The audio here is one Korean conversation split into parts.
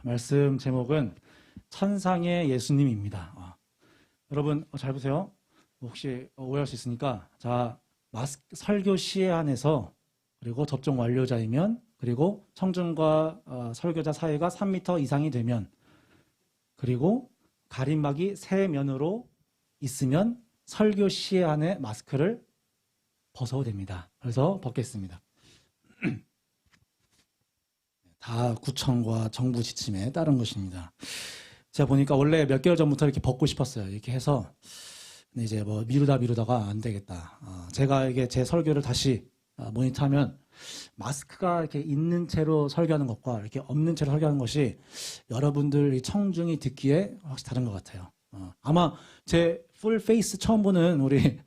말씀 제목은 천상의 예수님입니다. 여러분 잘 보세요. 혹시 오해할 수 있으니까 자 설교 시에 한해서 그리고 접종 완료자이면 그리고 청중과 설교자 사이가 3m 이상이 되면 그리고 가림막이 세 면으로 있으면 설교 시에 한해 마스크를 벗어도 됩니다. 그래서 벗겠습니다. 다 구청과 정부 지침에 따른 것입니다. 제가 보니까 원래 몇 개월 전부터 이렇게 벗고 싶었어요. 이렇게 해서 근데 이제 뭐 미루다가 안 되겠다. 제가 이게 제 설교를 다시 모니터하면 마스크가 이렇게 있는 채로 설교하는 것과 이렇게 없는 채로 설교하는 것이 여러분들 청중이 듣기에 확실히 다른 것 같아요. 아마 제 풀 페이스 처음 보는 우리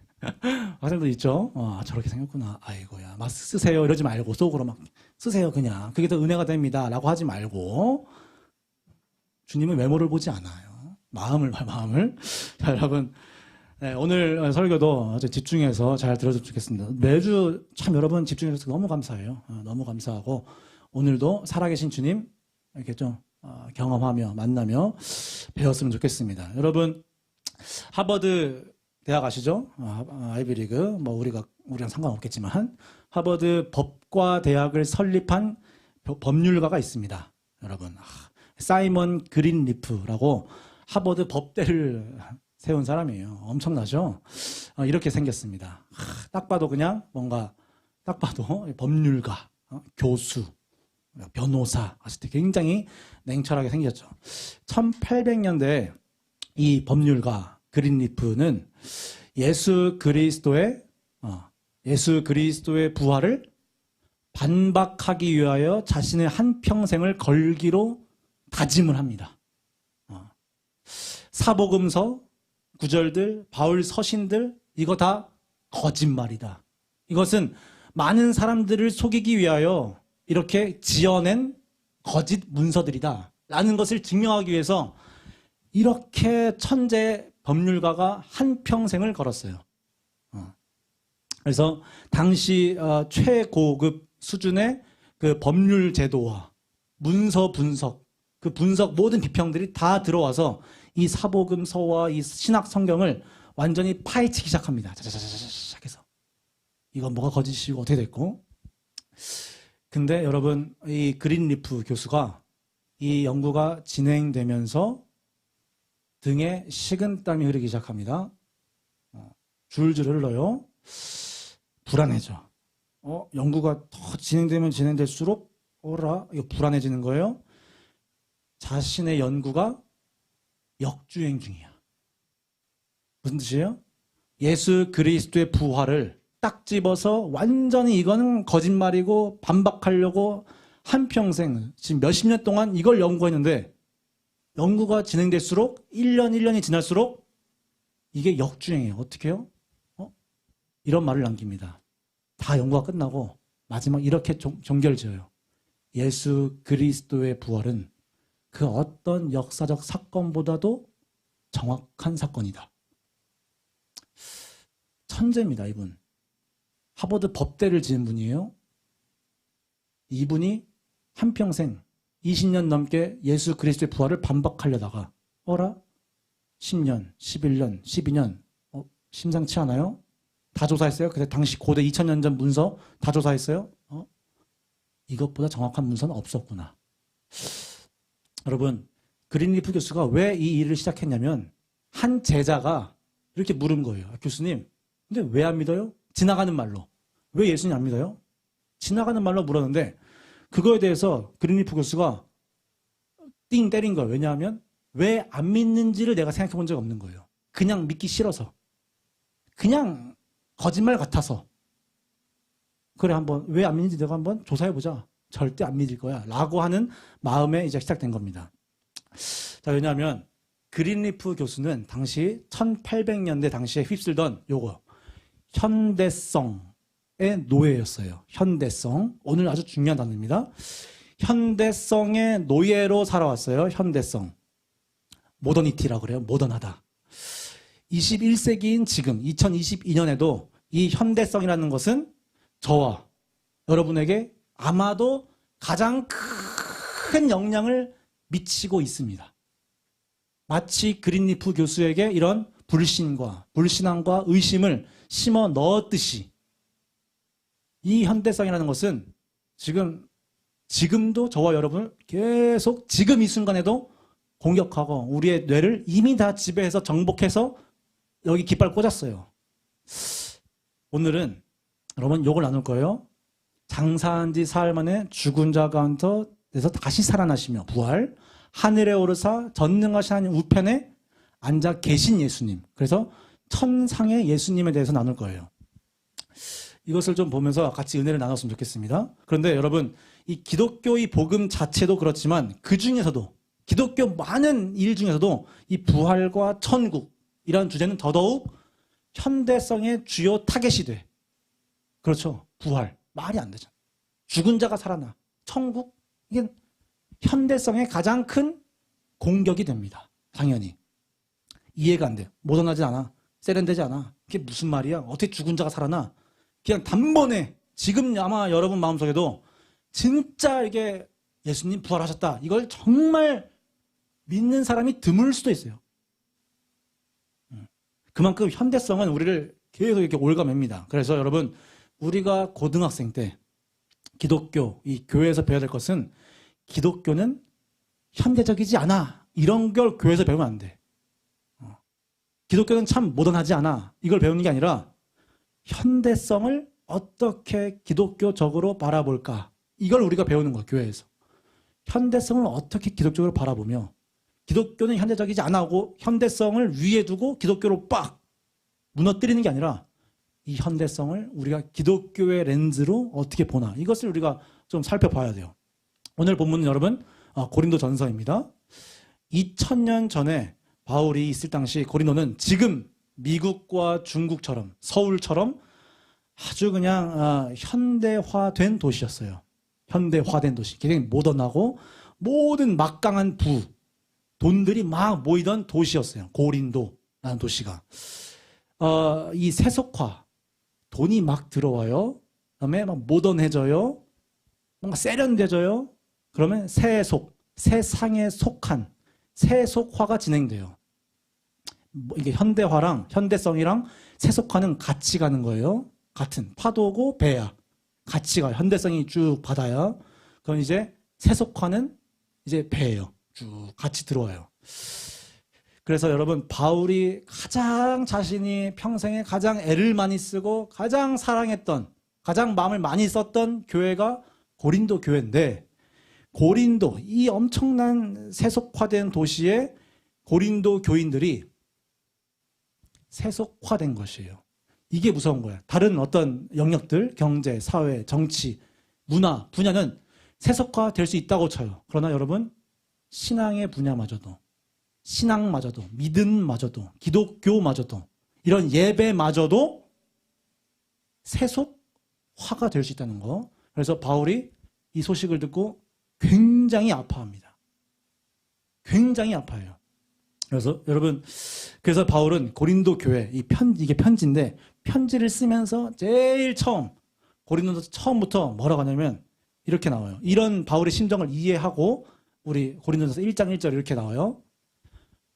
학생들 있죠? 저렇게 생겼구나. 아이고야. 마스크 쓰세요. 이러지 말고 속으로 막 쓰세요. 그냥. 그게 더 은혜가 됩니다. 라고 하지 말고 주님은 외모를 보지 않아요. 마음을. 자, 여러분. 네, 오늘 설교도 집중해서 잘 들어줬으면 좋겠습니다. 매주 참 여러분 집중해주셔서 너무 감사해요. 너무 감사하고 오늘도 살아계신 주님 이렇게 좀 경험하며 만나며 배웠으면 좋겠습니다. 여러분 하버드 대학 아시죠? 아이비리그 뭐 우리랑 상관없겠지만 하버드 법과 대학을 설립한 법률가가 있습니다. 여러분 사이먼 그린리프라고 하버드 법대를 세운 사람이에요. 엄청나죠? 이렇게 생겼습니다. 딱 봐도 그냥 뭔가 딱 봐도 법률가, 교수, 변호사 하실 때 굉장히 냉철하게 생겼죠. 1800년대에 이 법률가 그린리프는 예수 그리스도의 부활을 반박하기 위하여 자신의 한평생을 걸기로 다짐을 합니다. 사복음서, 구절들, 바울 서신들 이거 다 거짓말이다. 이것은 많은 사람들을 속이기 위하여 이렇게 지어낸 거짓 문서들이다 라는 것을 증명하기 위해서 이렇게 천재 법률가가 한평생을 걸었어요. 그래서 당시 최고급 수준의 그 법률 제도와 문서 분석, 그 분석 모든 비평들이 다 들어와서 이 사복음서와 이 신학 성경을 완전히 파헤치기 시작합니다. 시작해서 이건 뭐가 거짓이고 어떻게 됐고. 근데 여러분 이 그린리프 교수가 이 연구가 진행되면서 등에 식은땀이 흐르기 시작합니다. 줄줄 흘러요. 불안해져. 연구가 더 진행되면 진행될수록 이거 불안해지는 거예요. 자신의 연구가 역주행 중이야. 무슨 뜻이에요? 예수 그리스도의 부활을 딱 집어서 완전히 이거는 거짓말이고 반박하려고 한평생 지금 몇십 년 동안 이걸 연구했는데 연구가 진행될수록 1년이 지날수록 이게 역주행이에요. 어떻게 해요? 이런 말을 남깁니다. 다 연구가 끝나고 마지막 이렇게 종결지어요. 예수 그리스도의 부활은 그 어떤 역사적 사건보다도 정확한 사건이다. 천재입니다, 이분. 하버드 법대를 지은 분이에요. 이분이 한평생 20년 넘게 예수 그리스도의 부활을 반박하려다가 10년, 11년, 12년 심상치 않아요? 다 조사했어요? 그때 당시 고대 2000년 전 문서 다 조사했어요? 이것보다 정확한 문서는 없었구나. 여러분 그린리프 교수가 왜 이 일을 시작했냐면 한 제자가 이렇게 물은 거예요. 교수님 근데 왜 안 믿어요? 지나가는 말로. 왜 예수님 안 믿어요? 지나가는 말로 물었는데 그거에 대해서 그린리프 교수가 띵 때린 거예요. 왜냐하면 왜 안 믿는지를 내가 생각해 본 적 없는 거예요. 그냥 믿기 싫어서. 그냥 거짓말 같아서. 그래 한번 왜 안 믿는지 내가 한번 조사해보자. 절대 안 믿을 거야 라고 하는 마음에 이제 시작된 겁니다. 자, 왜냐하면 그린리프 교수는 당시 1800년대 당시에 휩쓸던 요거 현대성의 노예였어요. 현대성. 오늘 아주 중요한 단어입니다. 현대성의 노예로 살아왔어요. 현대성. 모더니티라고 그래요. 모던하다. 21세기인 지금 2022년에도 이 현대성이라는 것은 저와 여러분에게 아마도 가장 큰 영향을 미치고 있습니다. 마치 그린리프 교수에게 이런 불신앙과 의심을 심어 넣었듯이 이 현대성이라는 것은 지금도 저와 여러분을 계속 지금 이 순간에도 공격하고 우리의 뇌를 이미 다 지배해서 정복해서 여기 깃발 꽂았어요. 오늘은 여러분 욕을 나눌 거예요. 장사한 지 사흘 만에 죽은 자 가운데서 다시 살아나시며 부활, 하늘에 오르사 전능하신 하나님 우편에 앉아 계신 예수님. 그래서 천상의 예수님에 대해서 나눌 거예요. 이것을 좀 보면서 같이 은혜를 나눴으면 좋겠습니다. 그런데 여러분, 이 기독교의 복음 자체도 그렇지만 그 중에서도 기독교 많은 일 중에서도 이 부활과 천국이라는 주제는 더더욱 현대성의 주요 타겟이 돼. 그렇죠. 부활. 말이 안 되잖아. 죽은 자가 살아나. 천국. 이게 현대성의 가장 큰 공격이 됩니다. 당연히. 이해가 안 돼요. 모던하지 않아. 세련되지 않아. 그게 무슨 말이야? 어떻게 죽은 자가 살아나? 그냥 단번에 지금 아마 여러분 마음속에도 진짜 이게 예수님 부활하셨다. 이걸 정말 믿는 사람이 드물 수도 있어요. 그만큼 현대성은 우리를 계속 이렇게 올가맵니다. 그래서 여러분, 우리가 고등학생 때 기독교, 이 교회에서 배워야 될 것은 기독교는 현대적이지 않아. 이런 걸 교회에서 배우면 안 돼. 기독교는 참 모던하지 않아. 이걸 배우는 게 아니라 현대성을 어떻게 기독교적으로 바라볼까. 이걸 우리가 배우는 거야, 교회에서. 현대성을 어떻게 기독적으로 바라보며 기독교는 현대적이지 않아 하고 현대성을 위에 두고 기독교로 빡 무너뜨리는 게 아니라 이 현대성을 우리가 기독교의 렌즈로 어떻게 보나. 이것을 우리가 좀 살펴봐야 돼요. 오늘 본문은 여러분 고린도 전서입니다. 2000년 전에 바울이 있을 당시 고린도는 지금 미국과 중국처럼 서울처럼 아주 그냥 현대화된 도시였어요. 현대화된 도시. 굉장히 모던하고 모든 막강한 돈들이 막 모이던 도시였어요. 고린도라는 도시가. 이 세속화, 돈이 막 들어와요. 그다음에 막 모던해져요. 뭔가 세련돼져요. 그러면 세상에 속한 세속화가 진행돼요. 이게 현대화랑 현대성이랑 세속화는 같이 가는 거예요. 같은 파도고 배야. 같이 가요. 현대성이 쭉 바다야. 그럼 이제 세속화는 이제 배예요. 쭉 같이 들어와요. 그래서 여러분, 바울이 가장 자신이 평생에 가장 애를 많이 쓰고 가장 사랑했던, 가장 마음을 많이 썼던 교회가 고린도 교회인데, 고린도, 이 엄청난 세속화된 도시에 고린도 교인들이 세속화된 것이에요. 이게 무서운 거야. 다른 어떤 영역들, 경제, 사회, 정치, 문화 분야는 세속화될 수 있다고 쳐요. 그러나 여러분, 신앙의 분야마저도, 신앙마저도, 믿음마저도, 기독교마저도, 이런 예배마저도 세속화가 될 수 있다는 거. 그래서 바울이 이 소식을 듣고 굉장히 아파합니다. 굉장히 아파해요. 그래서 여러분, 그래서 바울은 고린도 교회, 이게 편지인데, 편지를 쓰면서 제일 처음, 고린도 처음부터 뭐라고 하냐면 이렇게 나와요. 이런 바울의 심정을 이해하고 우리 고린도전서 1장 1절 이렇게 나와요.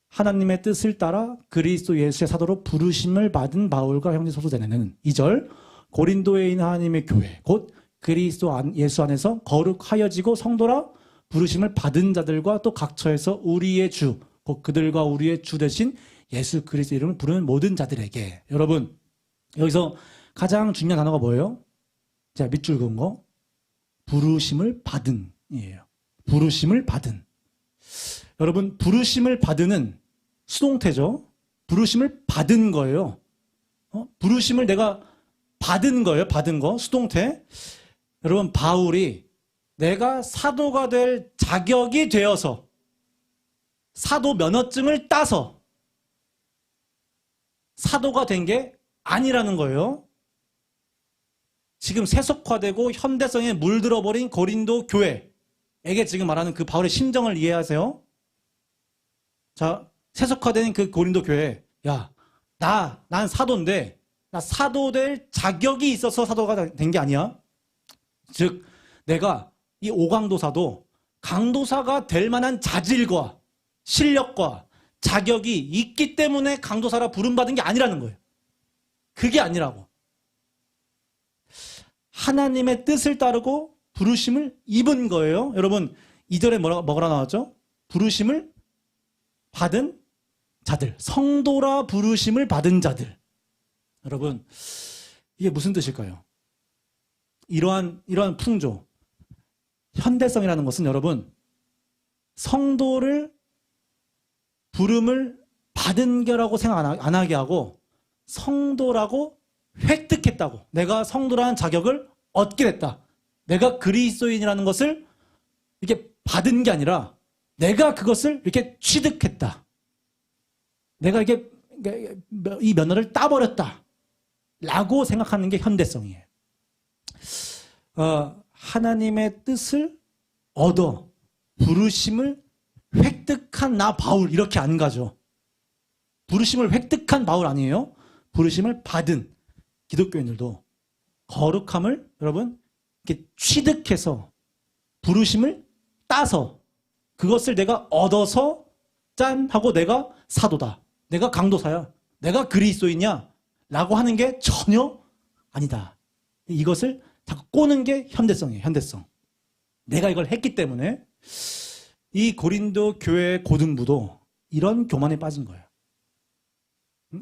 하나님의 뜻을 따라 그리스도 예수의 사도로 부르심을 받은 바울과 형제 소수자네는 2절 고린도에 있는 하나님의 교회 곧 그리스도 예수 안에서 거룩하여지고 성도라 부르심을 받은 자들과 또 각처에서 우리의 주 곧 그들과 우리의 주 대신 예수 그리스도 이름을 부르는 모든 자들에게. 여러분, 여기서 가장 중요한 단어가 뭐예요? 자, 밑줄 그은 거. 부르심을 받은 이에요. 부르심을 받은. 여러분, 부르심을 받은은 수동태죠. 부르심을 받은 거예요. 부르심을 내가 받은 거예요. 받은 거. 수동태. 여러분, 바울이 내가 사도가 될 자격이 되어서 사도 면허증을 따서 사도가 된 게 아니라는 거예요. 지금 세속화되고 현대성에 물들어버린 고린도 교회에게 지금 말하는 그 바울의 심정을 이해하세요? 자, 세속화된 그 고린도 교회, 야, 난 사도인데, 나 사도 될 자격이 있어서 사도가 된 게 아니야. 즉, 내가 이 오강도사도 강도사가 될 만한 자질과 실력과 자격이 있기 때문에 강도사라 부름받은 게 아니라는 거예요. 그게 아니라고. 하나님의 뜻을 따르고 부르심을 입은 거예요. 여러분 2절에 뭐라 나왔죠? 부르심을 받은 자들, 성도라 부르심을 받은 자들. 여러분 이게 무슨 뜻일까요? 이러한 풍조, 현대성이라는 것은 여러분 성도를 부름을 받은 거라고 생각 안 하게 하고 성도라고 획득했다고, 내가 성도라는 자격을 얻게 됐다, 내가 그리스도인이라는 것을 이렇게 받은 게 아니라 내가 그것을 이렇게 취득했다, 내가 이게 이 면허를 따버렸다 라고 생각하는 게 현대성이에요. 하나님의 뜻을 얻어 부르심을 획득한 나 바울 이렇게 안 가죠. 부르심을 획득한 바울 아니에요. 부르심을 받은 기독교인들도 거룩함을 여러분 이렇게 취득해서 부르심을 따서 그것을 내가 얻어서 짠 하고 내가 사도다, 내가 강도사야, 내가 그리스도이냐 라고 하는 게 전혀 아니다. 이것을 자꾸 꼬는 게 현대성이에요. 현대성. 내가 이걸 했기 때문에. 이 고린도 교회 고등부도 이런 교만에 빠진 거예요.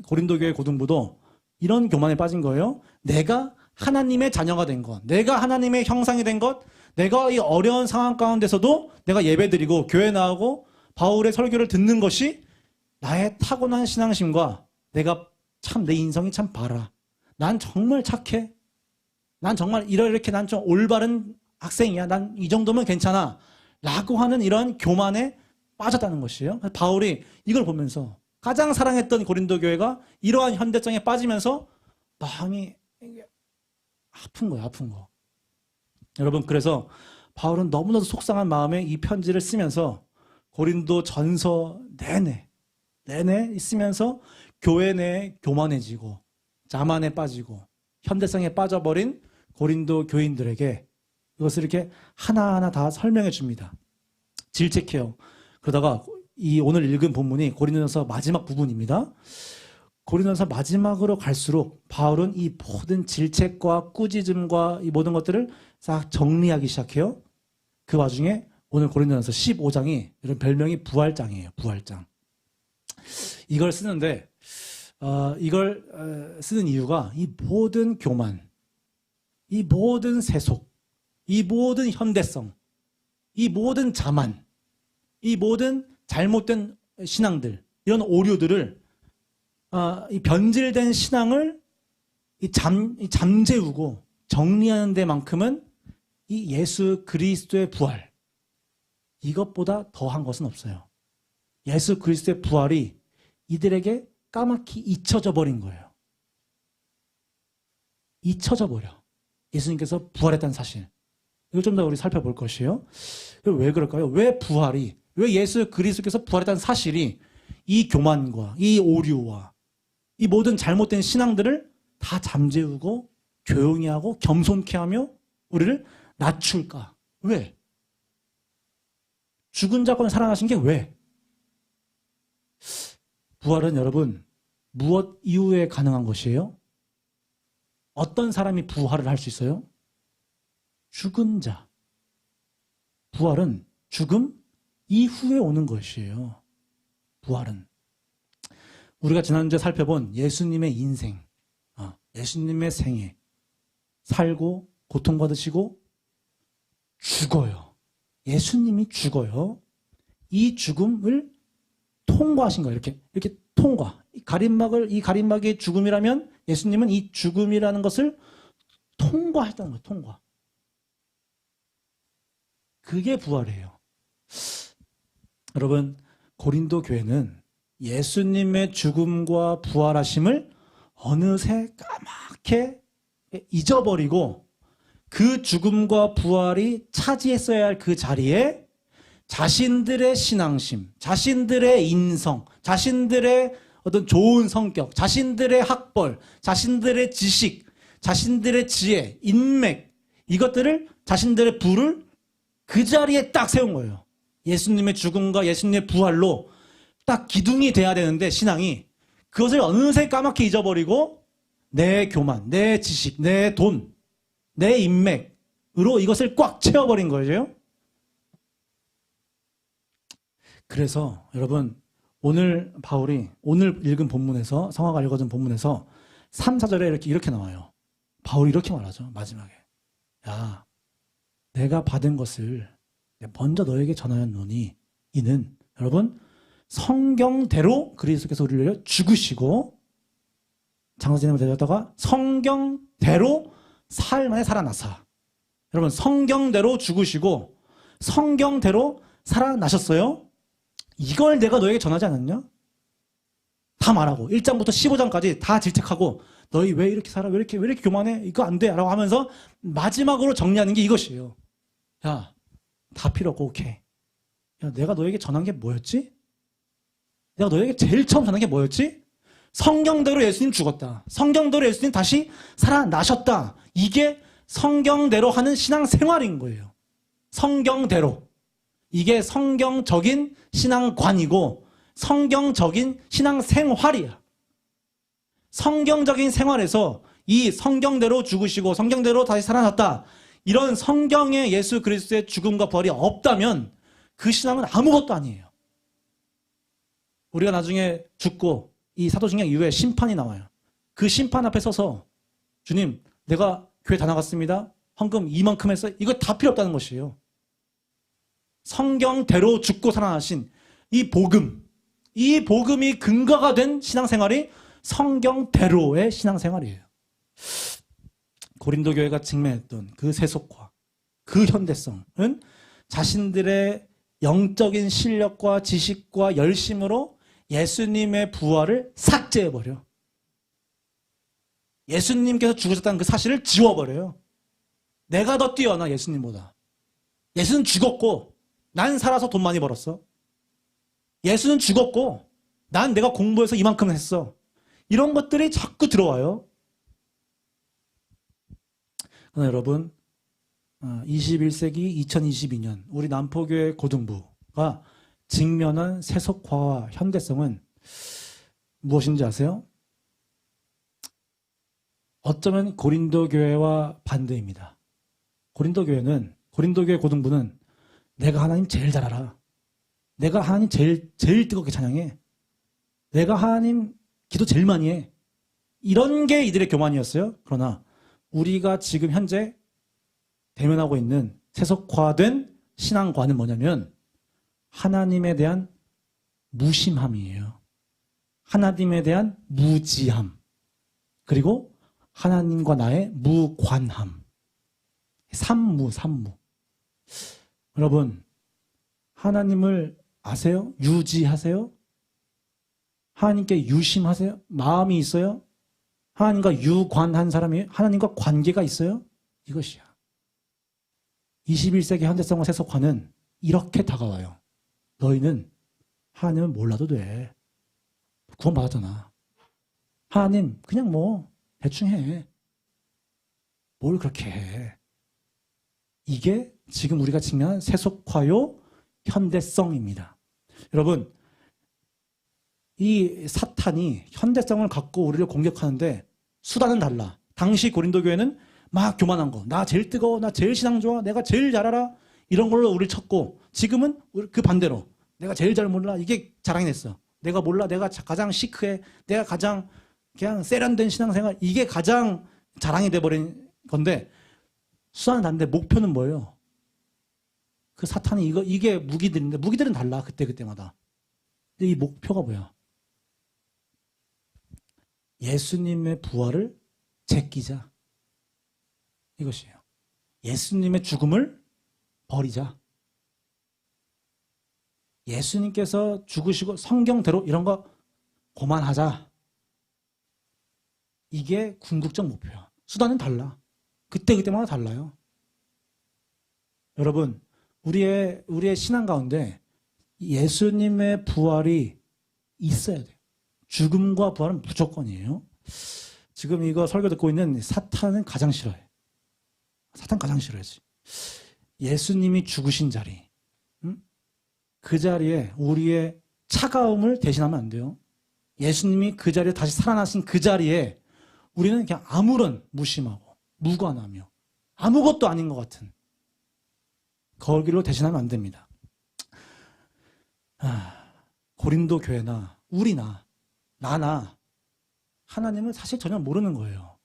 고린도 교회 고등부도 이런 교만에 빠진 거예요. 내가 하나님의 자녀가 된 것, 내가 하나님의 형상이 된 것, 내가 이 어려운 상황 가운데서도 내가 예배드리고 교회 나오고 바울의 설교를 듣는 것이 나의 타고난 신앙심과 내가 참 내 인성이 참 바라, 난 정말 착해, 난 정말 이렇게 난 좀 올바른 학생이야, 난 이 정도면 괜찮아 라고 하는 이런 교만에 빠졌다는 것이에요. 바울이 이걸 보면서 가장 사랑했던 고린도 교회가 이러한 현대성에 빠지면서 마음이 아픈 거예요. 아픈 거. 여러분 그래서 바울은 너무나도 속상한 마음에 이 편지를 쓰면서 고린도 전서 내내 있으면서 교회 내에 교만해지고 자만에 빠지고 현대성에 빠져버린 고린도 교인들에게 이것을 이렇게 하나하나 다 설명해 줍니다. 질책해요. 그러다가 이 오늘 읽은 본문이 고린도전서 마지막 부분입니다. 고린도전서 마지막으로 갈수록 바울은 이 모든 질책과 꾸짖음과 이 모든 것들을 싹 정리하기 시작해요. 그 와중에 오늘 고린도전서 15장이 이런 별명이 부활장이에요. 부활장. 이걸 쓰는데 이걸 쓰는 이유가 이 모든 교만, 이 모든 세속, 이 모든 현대성, 이 모든 자만, 이 모든 잘못된 신앙들, 이런 오류들을 이 변질된 신앙을 잠재우고 정리하는 데만큼은 이 예수 그리스도의 부활, 이것보다 더한 것은 없어요. 예수 그리스도의 부활이 이들에게 까맣게 잊혀져 버린 거예요. 잊혀져 버려. 예수님께서 부활했다는 사실. 이걸 좀 더 우리 살펴볼 것이에요. 왜 그럴까요? 왜 부활이, 왜 예수 그리스도께서 부활했다는 사실이 이 교만과 이 오류와 이 모든 잘못된 신앙들을 다 잠재우고 조용히 하고 겸손케 하며 우리를 낮출까? 왜? 죽은 자권을 살아나신 게 왜? 부활은 여러분 무엇 이후에 가능한 것이에요? 어떤 사람이 부활을 할 수 있어요? 죽은 자. 부활은 죽음 이후에 오는 것이에요. 부활은. 우리가 지난주에 살펴본 예수님의 인생, 예수님의 생애, 살고 고통받으시고 죽어요. 예수님이 죽어요. 이 죽음을 통과하신 거예요. 이렇게 통과. 이 가림막이 죽음이라면 예수님은 이 죽음이라는 것을 통과했다는 거예요. 통과. 그게 부활이에요. 여러분, 고린도 교회는 예수님의 죽음과 부활하심을 어느새 까맣게 잊어버리고 그 죽음과 부활이 차지했어야 할 그 자리에 자신들의 신앙심, 자신들의 인성, 자신들의 어떤 좋은 성격, 자신들의 학벌, 자신들의 지식, 자신들의 지혜, 인맥, 이것들을, 자신들의 부를 그 자리에 딱 세운 거예요. 예수님의 죽음과 예수님의 부활로 딱 기둥이 돼야 되는데 신앙이 그것을 어느새 까맣게 잊어버리고 내 교만, 내 지식, 내 돈, 내 인맥으로 이것을 꽉 채워버린 거죠. 그래서 여러분 오늘 바울이 오늘 읽은 본문에서 성화가 읽어준 본문에서 3, 4절에 이렇게 나와요. 바울이 이렇게 말하죠. 마지막에. 야, 내가 받은 것을 먼저 너에게 전하였노니 이는 여러분 성경대로 그리스도께서 우리를 위해 죽으시고 장사진행을 되셨다가 성경대로 사흘 만에 살아나사. 여러분 성경대로 죽으시고 성경대로 살아나셨어요. 이걸 내가 너에게 전하지 않았냐? 다 말하고 1장부터 15장까지 다 질책하고 너희 왜 이렇게 살아? 왜 이렇게 교만해? 이거 안 돼? 라고 하면서 마지막으로 정리하는 게 이것이에요. 야, 다 필요 없고 오케이. 야, 내가 너에게 전한 게 뭐였지? 내가 너에게 제일 처음 전한 게 뭐였지? 성경대로 예수님 죽었다. 성경대로 예수님 다시 살아나셨다. 이게 성경대로 하는 신앙생활인 거예요. 성경대로. 이게 성경적인 신앙관이고 성경적인 신앙생활이야. 성경적인 생활에서 이 성경대로 죽으시고 성경대로 다시 살아났다. 이런 성경의 예수 그리스도의 죽음과 부활이 없다면 그 신앙은 아무것도 아니에요. 우리가 나중에 죽고 이 사도신경 이후에 심판이 나와요. 그 심판 앞에 서서 주님 내가 교회 다 나갔습니다. 헌금 이만큼 했어요. 이거 다 필요 없다는 것이에요. 성경대로 죽고 살아나신 이 복음, 이 복음이 근거가 된 신앙생활이 성경대로의 신앙생활이에요. 고린도 교회가 직면했던 그 세속화, 그 현대성은 자신들의 영적인 실력과 지식과 열심으로 예수님의 부활을 삭제해버려. 예수님께서 죽으셨다는 그 사실을 지워버려요. 내가 더 뛰어나 예수님보다. 예수는 죽었고 난 살아서 돈 많이 벌었어. 예수는 죽었고 난 내가 공부해서 이만큼 했어. 이런 것들이 자꾸 들어와요. 그러나 여러분 21세기 2022년 우리 남포교회 고등부가 직면한 세속화와 현대성은 무엇인지 아세요? 어쩌면 고린도 교회와 반대입니다. 고린도 교회 고등부는 내가 하나님 제일 잘 알아. 내가 하나님 제일 뜨겁게 찬양해. 내가 하나님 기도 제일 많이 해. 이런 게 이들의 교만이었어요. 그러나 우리가 지금 현재 대면하고 있는 세속화된 신앙관은 뭐냐면 하나님에 대한 무심함이에요. 하나님에 대한 무지함. 그리고 하나님과 나의 무관함. 삼무. 여러분, 하나님을 아세요? 유지하세요? 하나님께 유심하세요? 마음이 있어요? 하나님과 유관한 사람이에요? 하나님과 관계가 있어요? 이것이야. 21세기 현대성과 세속화는 이렇게 다가와요. 너희는 하나님을 몰라도 돼. 구원받았잖아. 하나님 그냥 뭐 대충 해. 뭘 그렇게 해. 이게 지금 우리가 직면한 세속화요 현대성입니다. 여러분 이 사탄이 현대성을 갖고 우리를 공격하는데 수단은 달라. 당시 고린도 교회는 막 교만한 거. 나 제일 뜨거워. 나 제일 신앙 좋아. 내가 제일 잘 알아. 이런 걸로 우리를 쳤고 지금은 그 반대로 내가 제일 잘 몰라. 이게 자랑이 됐어. 내가 몰라. 내가 가장 시크해. 내가 가장 그냥 세련된 신앙생활. 이게 가장 자랑이 돼버린 건데 수단은 다른데 목표는 뭐예요? 그 사탄이 이게 무기들인데 무기들은 달라. 그때마다. 근데 이 목표가 뭐야? 예수님의 부활을 제끼자. 이것이에요. 예수님의 죽음을 버리자. 예수님께서 죽으시고 성경대로 이런 거 그만하자. 이게 궁극적 목표야. 수단은 달라. 그때마다 달라요. 여러분, 우리의 신앙 가운데 예수님의 부활이 있어야 돼요. 죽음과 부활은 무조건이에요. 지금 이거 설교 듣고 있는 사탄은 가장 싫어해. 사탄 가장 싫어하지. 예수님이 죽으신 자리, 그 자리에 우리의 차가움을 대신하면 안 돼요. 예수님이 그 자리에 다시 살아나신 그 자리에 우리는 그냥 아무런 무심하고 무관하며 아무것도 아닌 것 같은 거기로 대신하면 안 됩니다. 고린도 교회나 우리나 나나 하나님을 사실 전혀 모르는 거예요.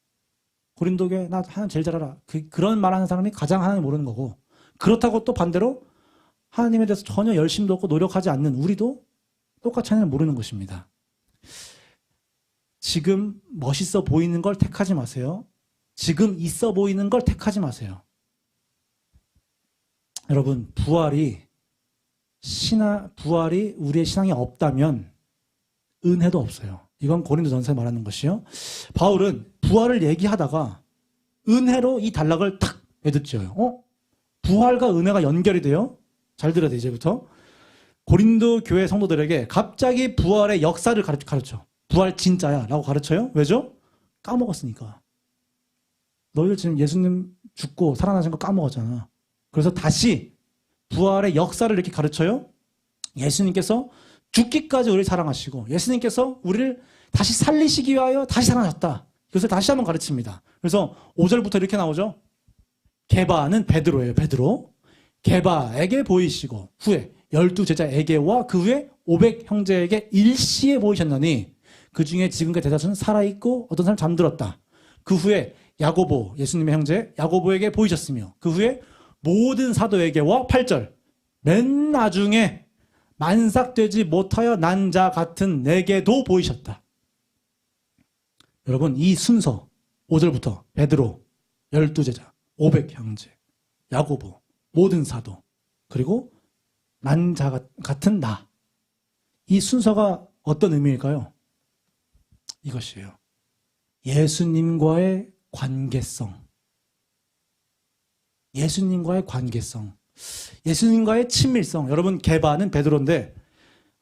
고린도 교회 나 하나님 제일 잘 알아. 그런 말하는 사람이 가장 하나님 모르는 거고, 그렇다고 또 반대로 하나님에 대해서 전혀 열심도 없고 노력하지 않는 우리도 똑같이 하나님을 모르는 것입니다. 지금 멋있어 보이는 걸 택하지 마세요. 지금 있어 보이는 걸 택하지 마세요. 여러분, 부활이 우리의 신앙에 없다면 은혜도 없어요. 이건 고린도전서에 말하는 것이요. 바울은 부활을 얘기하다가 은혜로 이 단락을 탁 매듭지어요. 부활과 은혜가 연결이 돼요? 잘 들어야 돼, 이제부터. 고린도 교회 성도들에게 갑자기 부활의 역사를 가르쳐. 부활 진짜야 라고 가르쳐요. 왜죠? 까먹었으니까. 너희들 지금 예수님 죽고 살아나신 거 까먹었잖아. 그래서 다시 부활의 역사를 이렇게 가르쳐요. 예수님께서 죽기까지 우리를 사랑하시고 예수님께서 우리를 다시 살리시기 위하여 다시 살아나셨다. 이것을 다시 한번 가르칩니다. 그래서 5절부터 이렇게 나오죠. 게바는 베드로예요. 베드로. 게바에게 보이시고 후에 12제자에게와 그 후에 500 형제에게 일시에 보이셨나니 그 중에 지금까지 대다수는 살아있고 어떤 사람 잠들었다. 그 후에 야고보, 예수님의 형제 야고보에게 보이셨으며 그 후에 모든 사도에게와 8절 맨 나중에 만삭되지 못하여 난 자 같은 내게도 보이셨다. 여러분, 이 순서 5절부터 베드로, 12제자, 500 형제, 야고보, 모든 사도, 그리고 난 자 같은 나. 이 순서가 어떤 의미일까요? 이것이에요. 예수님과의 관계성. 예수님과의 관계성. 예수님과의 친밀성. 여러분, 게바는 베드로인데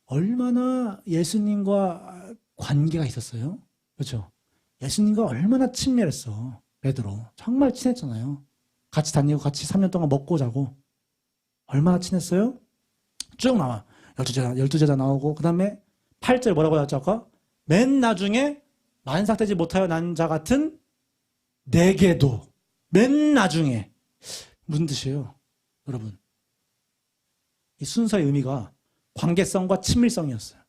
얼마나 예수님과 관계가 있었어요? 그렇죠? 예수님과 얼마나 친밀했어. 베드로. 정말 친했잖아요. 같이 다니고 같이 3년 동안 먹고 자고. 얼마나 친했어요? 쭉 나와. 12제자 나오고 그 다음에 8절 뭐라고 하셨죠? 아까? 맨 나중에 만삭되지 못하여 난 자 같은 내게도. 맨 나중에. 무슨 뜻이에요? 여러분, 이 순서의 의미가 관계성과 친밀성이었어요.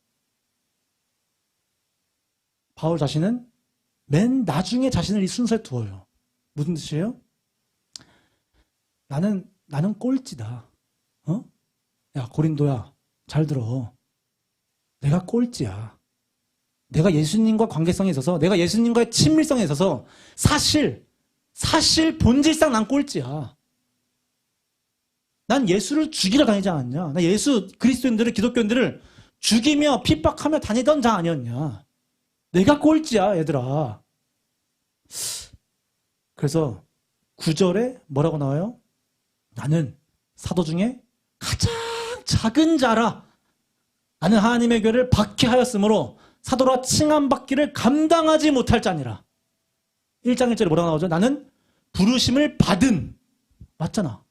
바울 자신은 맨 나중에 자신을 이 순서에 두어요. 무슨 뜻이에요? 나는 꼴찌다. 야, 고린도야, 잘 들어. 내가 꼴찌야. 내가 예수님과 관계성에 있어서, 내가 예수님과의 친밀성에 있어서 사실 본질상 난 꼴찌야. 난 예수를 죽이러 다니지 않았냐? 나 예수 그리스도인들을, 기독교인들을 죽이며 핍박하며 다니던 자 아니었냐? 내가 꼴찌야, 얘들아. 그래서 9절에 뭐라고 나와요? 나는 사도 중에 가장 작은 자라. 나는 하나님의 교회를 박해하였으므로 사도라 칭함받기를 감당하지 못할 자니라. 1장 1절에 뭐라고 나오죠? 나는 부르심을 받은. 맞잖아.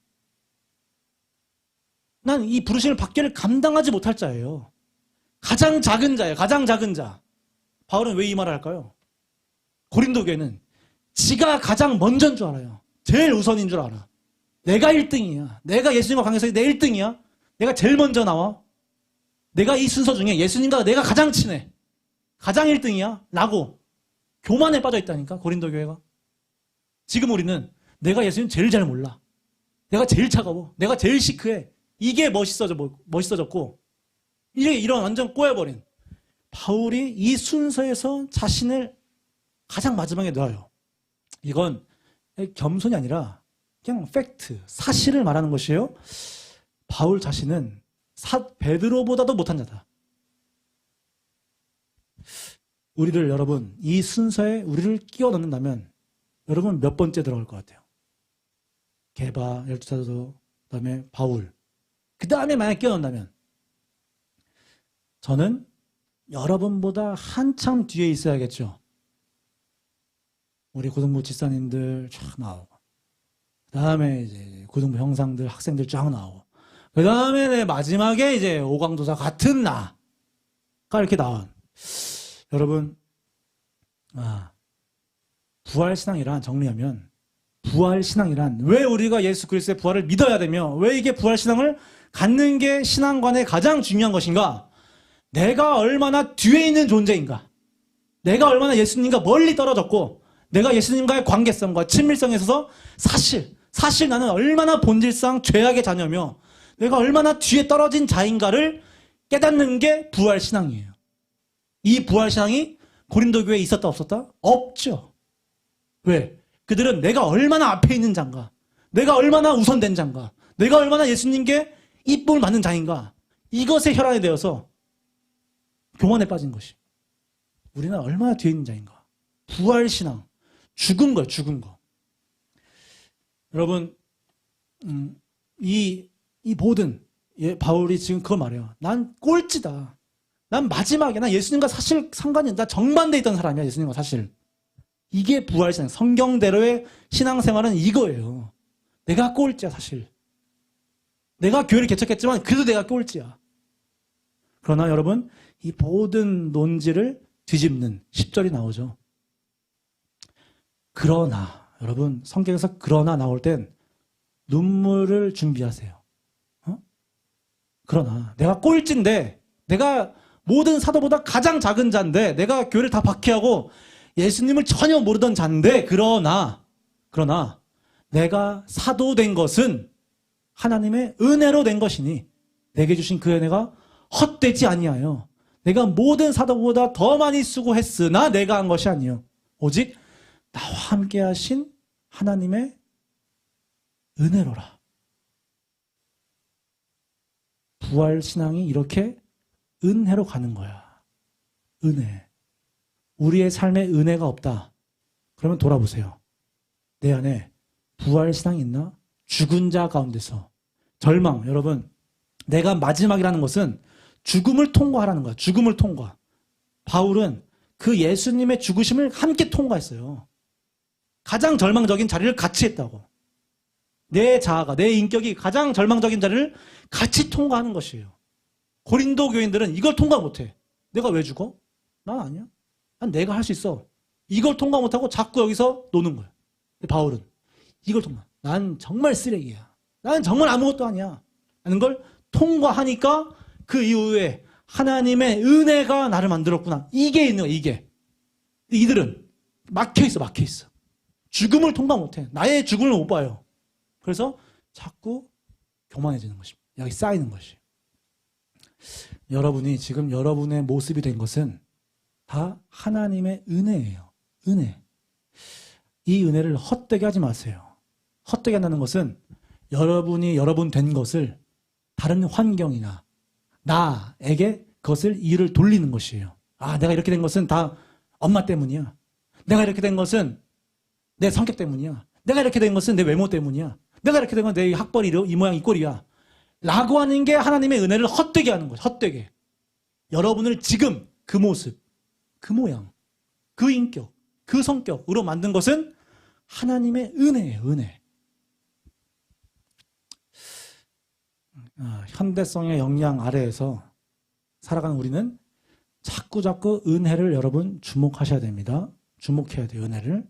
난 이 부르심을 받기를 감당하지 못할 자예요. 가장 작은 자예요. 가장 작은 자. 바울은 왜 이 말을 할까요? 고린도 교회는 지가 가장 먼저인 줄 알아요. 제일 우선인 줄 알아. 내가 1등이야. 내가 예수님과 관계성이 내 1등이야. 내가 제일 먼저 나와. 내가 이 순서 중에 예수님과 내가 가장 친해. 가장 1등이야. 라고 교만에 빠져 있다니까, 고린도 교회가. 지금 우리는 내가 예수님 제일 잘 몰라. 내가 제일 차가워. 내가 제일 시크해. 이게 멋있어졌고, 이런 완전 꼬여버린 바울이 이 순서에서 자신을 가장 마지막에 넣어요. 이건 겸손이 아니라 그냥 팩트, 사실을 말하는 것이에요. 바울 자신은 베드로보다도 못한 자다. 여러분, 이 순서에 우리를 끼워 넣는다면 여러분 몇 번째 들어갈 것 같아요? 게바, 12사도, 그 다음에 바울. 그 다음에 만약 끼워 넣는다면 저는 여러분보다 한참 뒤에 있어야겠죠. 우리 고등부 집사님들 쫙 나오고 그 다음에 이제 고등부 형상들, 학생들 쫙 나오고, 그 다음에 마지막에 이제 오광도사 같은 나가 이렇게 나온. 여러분, 부활신앙이란 정리하면, 부활신앙이란 왜 우리가 예수 그리스도의 부활을 믿어야 되며, 왜 이게 부활신앙을 갖는 게 신앙관의 가장 중요한 것인가? 내가 얼마나 뒤에 있는 존재인가? 내가 얼마나 예수님과 멀리 떨어졌고, 내가 예수님과의 관계성과 친밀성에 있어서 사실 나는 얼마나 본질상 죄악의 자녀며, 내가 얼마나 뒤에 떨어진 자인가를 깨닫는 게 부활신앙이에요. 이 부활신앙이 고린도 교회에 있었다 없었다? 없죠. 왜? 그들은 내가 얼마나 앞에 있는 자인가, 내가 얼마나 우선된 자인가, 내가 얼마나 예수님께 이쁨을 받는 자인가, 이것에 혈안이 되어서 교만에 빠진 것이. 우리는 얼마나 뒤에 있는 자인가. 부활신앙, 죽은 거예요, 죽은 거. 여러분, 이 모든, 바울이 지금 그걸 말해요. 난 꼴찌다. 난 마지막에, 난 예수님과 사실 상관이, 나 정반대에 있던 사람이야, 예수님과 사실. 이게 부활신앙, 성경대로의 신앙생활은 이거예요. 내가 꼴찌야, 사실. 내가 교회를 개척했지만 그래도 내가 꼴찌야. 그러나 여러분, 이 모든 논지를 뒤집는 10절이 나오죠. 그러나, 여러분, 성경에서 그러나 나올 땐 눈물을 준비하세요. 그러나 내가 꼴찌인데, 내가 모든 사도보다 가장 작은 자인데, 내가 교회를 다 박해하고 예수님을 전혀 모르던 자인데, 그러나 내가 사도된 것은 하나님의 은혜로 된 것이니 내게 주신 그 은혜가 헛되지 아니하여 내가 모든 사도보다 더 많이 수고했으나 내가 한 것이 아니요 오직 나와 함께 하신 하나님의 은혜로라. 부활신앙이 이렇게 은혜로 가는 거야. 은혜. 우리의 삶에 은혜가 없다. 그러면 돌아보세요. 내 안에 부활신앙이 있나? 죽은 자 가운데서 절망. 여러분, 내가 마지막이라는 것은 죽음을 통과하라는 거야. 죽음을 통과. 바울은 그 예수님의 죽으심을 함께 통과했어요. 가장 절망적인 자리를 같이 했다고. 내 자아가, 내 인격이 가장 절망적인 자리를 같이 통과하는 것이에요. 고린도 교인들은 이걸 통과 못해. 내가 왜 죽어? 난 아니야. 난 내가 할 수 있어. 이걸 통과 못하고 자꾸 여기서 노는 거야. 바울은 이걸 통과. 난 정말 쓰레기야. 난 정말 아무것도 아니야. 라는 걸 통과하니까 그 이후에 하나님의 은혜가 나를 만들었구나. 이게 있는 거야, 이게. 이들은 막혀있어. 죽음을 통과 못해. 나의 죽음을 못 봐요. 그래서 자꾸 교만해지는 것입니다. 여기 쌓이는 것이. 여러분이 지금 여러분의 모습이 된 것은 다 하나님의 은혜예요. 은혜. 이 은혜를 헛되게 하지 마세요. 헛되게 한다는 것은 여러분이 여러분 된 것을 다른 환경이나 나에게 그것을 일을 돌리는 것이에요. 아, 내가 이렇게 된 것은 다 엄마 때문이야. 내가 이렇게 된 것은 내 성격 때문이야. 내가 이렇게 된 것은 내 외모 때문이야. 내가 이렇게 된 건 내 학벌이 이 모양 이 꼴이야. 라고 하는 게 하나님의 은혜를 헛되게 하는 거죠. 헛되게. 여러분을 지금 그 모습, 그 모양, 그 인격, 그 성격으로 만든 것은 하나님의 은혜예요. 은혜. 현대성의 영향 아래에서 살아가는 우리는 자꾸 은혜를 여러분 주목하셔야 됩니다. 주목해야 돼요. 은혜를.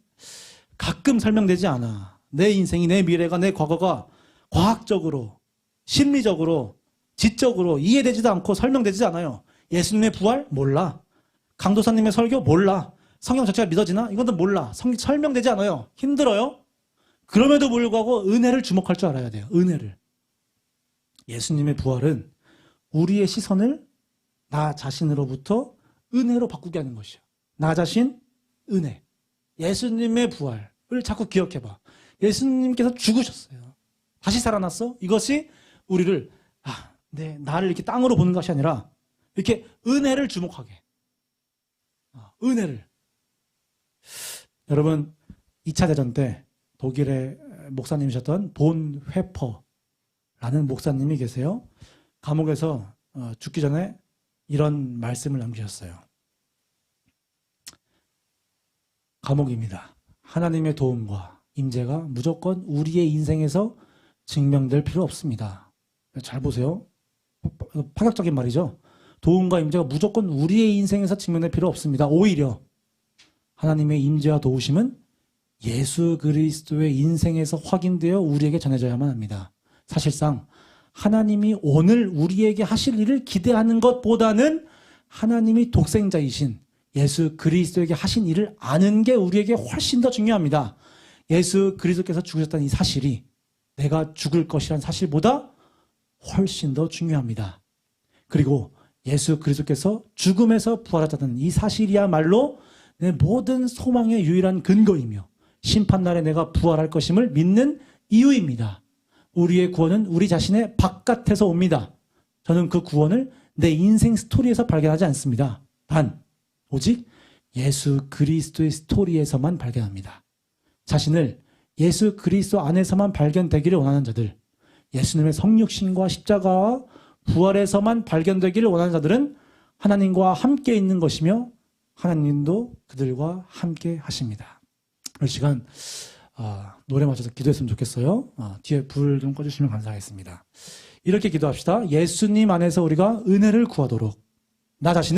가끔 설명되지 않아. 내 인생이, 내 미래가, 내 과거가 과학적으로, 심리적으로, 지적으로 이해되지도 않고 설명되지 않아요. 예수님의 부활? 몰라. 강도사님의 설교? 몰라. 성경 자체가 믿어지나? 이것도 몰라. 설명되지 않아요. 힘들어요. 그럼에도 불구하고 은혜를 주목할 줄 알아야 돼요. 은혜를. 예수님의 부활은 우리의 시선을 나 자신으로부터 은혜로 바꾸게 하는 것이야. 나 자신, 은혜. 예수님의 부활을 자꾸 기억해봐. 예수님께서 죽으셨어요. 다시 살아났어? 이것이 우리를 나를 이렇게 땅으로 보는 것이 아니라 이렇게 은혜를 주목하게. 은혜를. 여러분, 2차 대전 때 독일의 목사님이셨던 본 회퍼라는 목사님이 계세요. 감옥에서 죽기 전에 이런 말씀을 남기셨어요. 감옥입니다. 하나님의 도움과 임재가 무조건 우리의 인생에서 증명될 필요 없습니다. 잘 보세요. 파격적인 말이죠. 도움과 임재가 무조건 우리의 인생에서 증명될 필요 없습니다. 오히려 하나님의 임재와 도우심은 예수 그리스도의 인생에서 확인되어 우리에게 전해져야만 합니다. 사실상 하나님이 오늘 우리에게 하실 일을 기대하는 것보다는 하나님이 독생자이신 예수 그리스도에게 하신 일을 아는 게 우리에게 훨씬 더 중요합니다. 예수 그리스도께서 죽으셨다는 이 사실이 내가 죽을 것이라는 사실보다 훨씬 더 중요합니다. 그리고 예수 그리스도께서 죽음에서 부활하셨다는 이 사실이야말로 내 모든 소망의 유일한 근거이며 심판날에 내가 부활할 것임을 믿는 이유입니다. 우리의 구원은 우리 자신의 바깥에서 옵니다. 저는 그 구원을 내 인생 스토리에서 발견하지 않습니다. 단 오직 예수 그리스도의 스토리에서만 발견합니다. 자신을 예수 그리스도 안에서만 발견되기를 원하는 자들, 예수님의 성육신과 십자가와 부활에서만 발견되기를 원하는 자들은 하나님과 함께 있는 것이며 하나님도 그들과 함께 하십니다. 이 시간 노래 맞춰서 기도했으면 좋겠어요. 뒤에 불 좀 꺼주시면 감사하겠습니다. 이렇게 기도합시다. 예수님 안에서 우리가 은혜를 구하도록 나 자신을